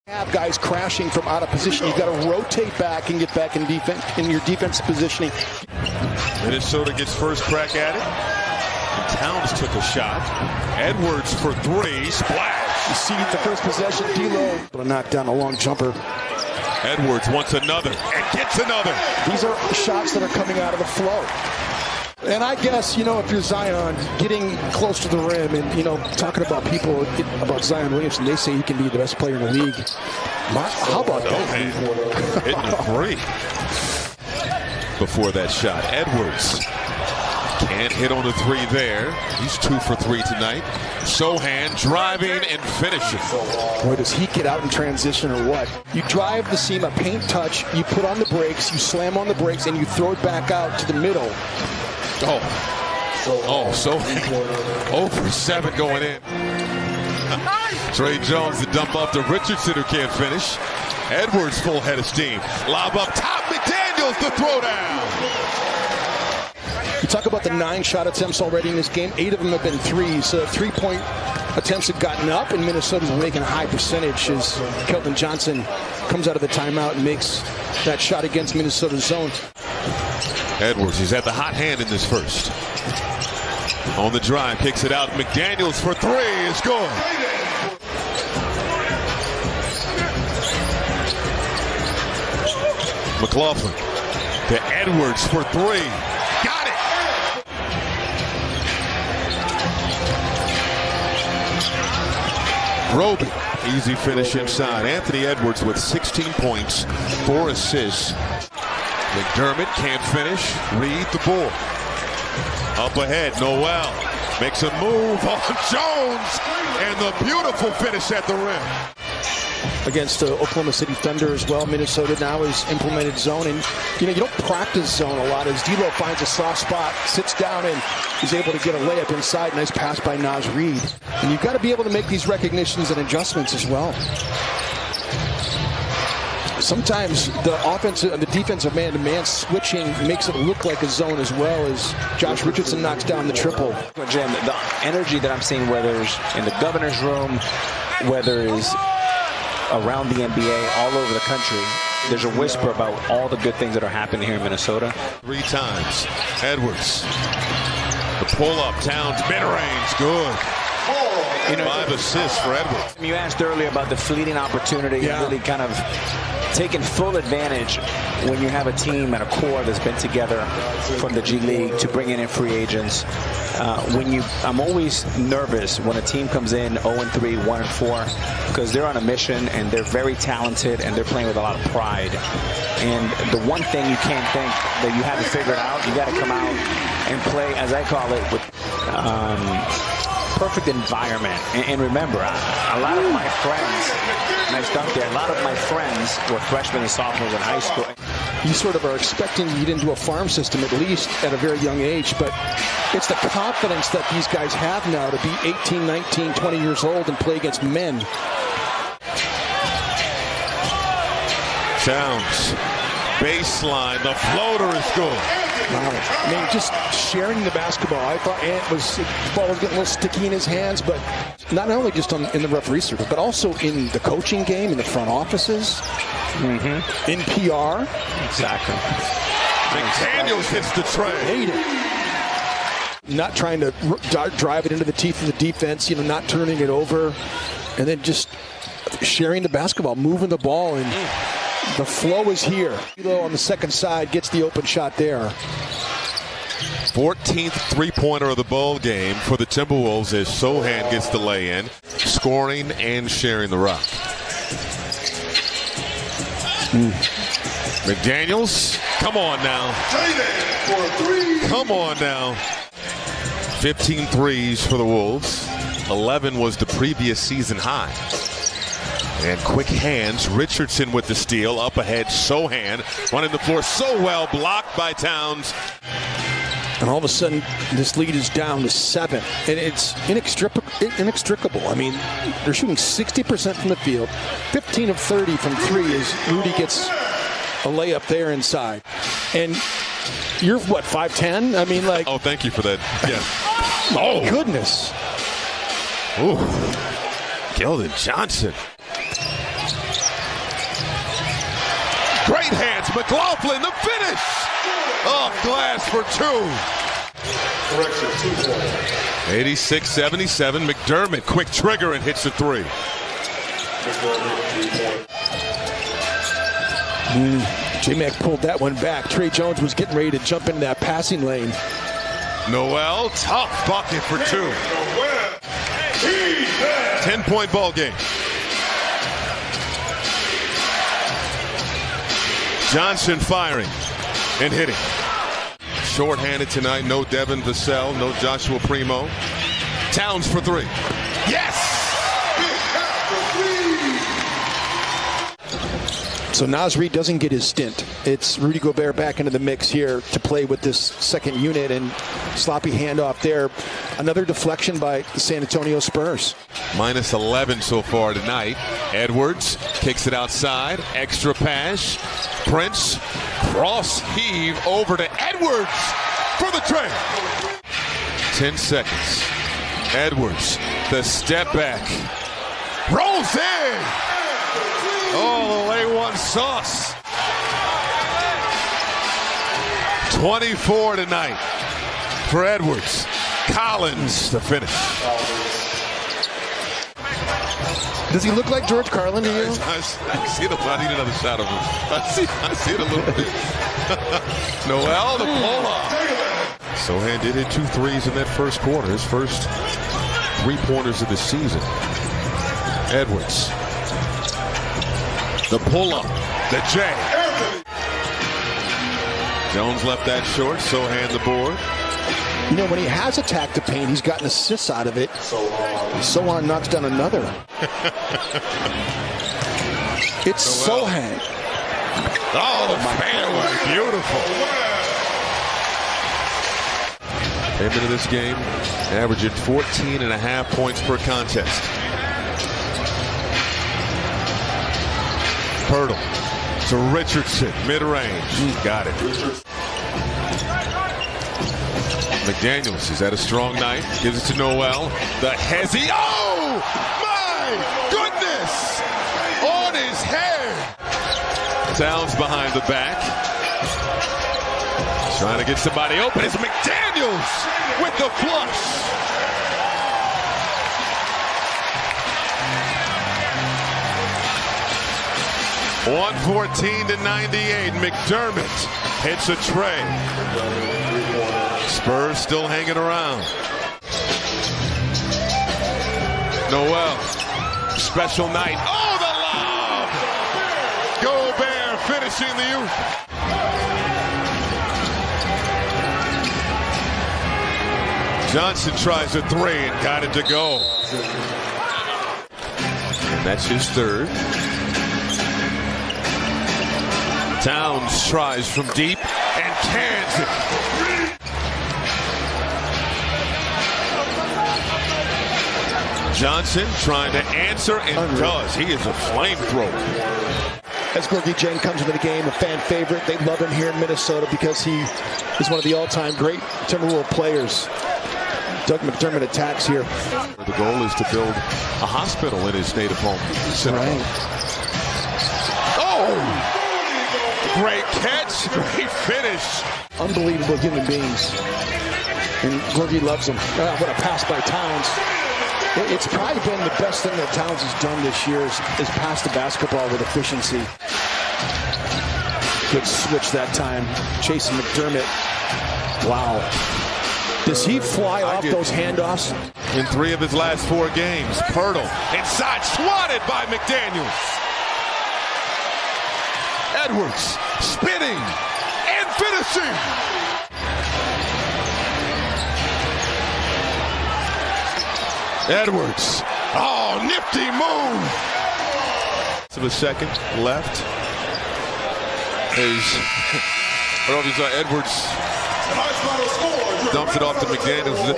Have guys crashing from out of position. You've got to rotate back and get back in defense in your defensive positioning. Minnesota gets first crack at it. Towns took a shot. Edwards for three. Splash. You see the first possession, D'Lo able to knock down a long jumper. Edwards wants another and gets another. These are shots that are coming out of the flow. And I guess, you know, if you're Zion, getting close to the rim and, you know, talking about people about Zion Williamson, they say he can be the best player in the league. How about that? Hitting a three before that shot. Edwards can't hit on the three there. He's 2 for 3 tonight. Sohan driving and finishing. Boy, does he get out in transition or what? You drive the seam, a paint touch, you put on the brakes, you slam on the brakes, and you throw it back out to the middle. So 0 for 7 going in. Trey Jones to dump off to Richardson, who can't finish. Edwards full head of steam. Lob up top. McDaniels the throwdown. You talk about the 9 shot attempts already in this game. 8 of them have been threes. 3-point attempts have gotten up, and Minnesota's making a high percentage as Keldon Johnson comes out of the timeout and makes that shot against Minnesota's zone. Edwards, he's at the hot hand in this first. On the drive, kicks it out. McDaniels for 3 is good. McLaughlin to Edwards for 3. Got it! Roby, easy finish inside. Anthony Edwards with 16 points, 4 assists. McDermott can't finish. Reed the ball. Up ahead, Noel makes a move on Jones, and the beautiful finish at the rim. Against the Oklahoma City Thunder as well, Minnesota now has implemented zone, and you know, you don't practice zone a lot. As D'Lo finds a soft spot, sits down, and is able to get a layup inside. Nice pass by Naz Reid. And you've got to be able to make these recognitions and adjustments as well. Sometimes the offensive and the defensive man-to-man switching makes it look like a zone as well, as Josh Richardson knocks down the triple. Jim, the energy that I'm seeing, whether it's in the governor's room, whether it's around the NBA, all over the country, there's a whisper about all the good things that are happening here in Minnesota. 3 times. Edwards. The pull-up, Towns, mid-range, good. 5 assists for Edwards. You asked earlier about the fleeting opportunity, really kind of taking full advantage when you have a team and a core that's been together from the G League to bring in free agents. I'm always nervous when a team comes in 0-3, 1-4, because they're on a mission and they're very talented and they're playing with a lot of pride. And the one thing you can't think that you haven't figured out, you got to come out and play, as I call it, with perfect environment. And remember, a lot of my friends, nice dunk there, a lot of my friends were freshmen and sophomores in high school. You sort of are expecting to get into a farm system, at least at a very young age, but it's the confidence that these guys have now to be 18, 19, 20 years old and play against men. Towns, baseline, the floater is good. Wow. I mean, just sharing the basketball. I thought the ball was getting a little sticky in his hands, but not only just in the referee circle, but also in the coaching game, in the front offices, in PR. Exactly. McDaniels hits the tray. Hate it. Not trying to drive it into the teeth of the defense, you know, not turning it over, and then just sharing the basketball, moving the ball, and the flow is here. D'Lo on the second side gets the open shot there. 14th three-pointer of the ball game for the Timberwolves as Sohan gets the lay-in, scoring and sharing the rock. McDaniels, come on now. Come on now. 15 threes for the Wolves. 11 was the previous season high. And quick hands, Richardson with the steal. Up ahead, Sohan running the floor so well, blocked by Towns. And all of a sudden, this lead is down to 7. And it's inextricable. I mean, they're shooting 60% from the field, 15 of 30 from 3 as Rudy gets a layup there inside. And you're, what, 5'10"? I mean, like... Oh, thank you for that. Yeah. Oh, goodness. Ooh. Keldon Johnson. Great hands. McLaughlin, the finish. Off glass for 2. 86-77. McDermott, quick trigger and hits the 3. J-Mac pulled that one back. Trey Jones was getting ready to jump into that passing lane. Noel, tough bucket for 2. 10-point ball game. Johnson firing and hitting. Short-handed tonight. No Devin Vassell. No Joshua Primo. Towns for 3. Yes! So Naz Reid doesn't get his stint. It's Rudy Gobert back into the mix here to play with this second unit, and sloppy handoff there. Another deflection by the San Antonio Spurs. Minus 11 so far tonight. Edwards kicks it outside. Extra pass. Prince. Cross heave over to Edwards for the trade. 10 seconds. Edwards, the step back. Rolls in. Oh, the A1 sauce. 24 tonight for Edwards. Collins, the finish. Does he look like George Carlin to you? I see the I need another shot of him. I see it a little bit. Noel, the pull-up. Sohan did hit 2 threes in that first quarter. His first 3-pointers of the season. Edwards. The pull-up. The J. Jones left that short. Sohan the board. You know, when he has attacked the paint, he's gotten assists out of it. Sohan knocks down another. It's Sohan. Oh, the fadeaway. Beautiful. Came into this game averaging 14.5 points per contest. Pirtle to Richardson, mid-range. Got it. McDaniels is at a strong night. Gives it to Noel. The hezzy. Oh, my goodness! On his head. Towns behind the back. Trying to get somebody open. It's McDaniels with the flush. (114-98). McDermott hits a tray. Spurs still hanging around. Noel, special night. Oh, the lob! Gobert finishing the youth. Johnson tries a 3 and got it to go. That's his 3rd. Towns tries from deep and cans it. Johnson trying to answer and does. He is a flamethrower. As Gorgui Dieng comes into the game, a fan favorite. They love him here in Minnesota because he is one of the all-time great Timberwolves players. Doug McDermott attacks here. The goal is to build a hospital in his native home. Right. Oh! Great catch, great finish. Unbelievable human beings. And Gorgui loves them. What a pass by Towns. It's probably been the best thing that Towns has done this year is pass the basketball with efficiency. Good switch that time. Chasing McDermott. Wow. Does he fly off those handoffs? In 3 of his last 4 games. Pirtle inside, swatted by McDaniels. Edwards spinning and finishing. Edwards. Oh, nifty move. To the second left. I don't know if you saw Edwards dumps it off to McDaniels.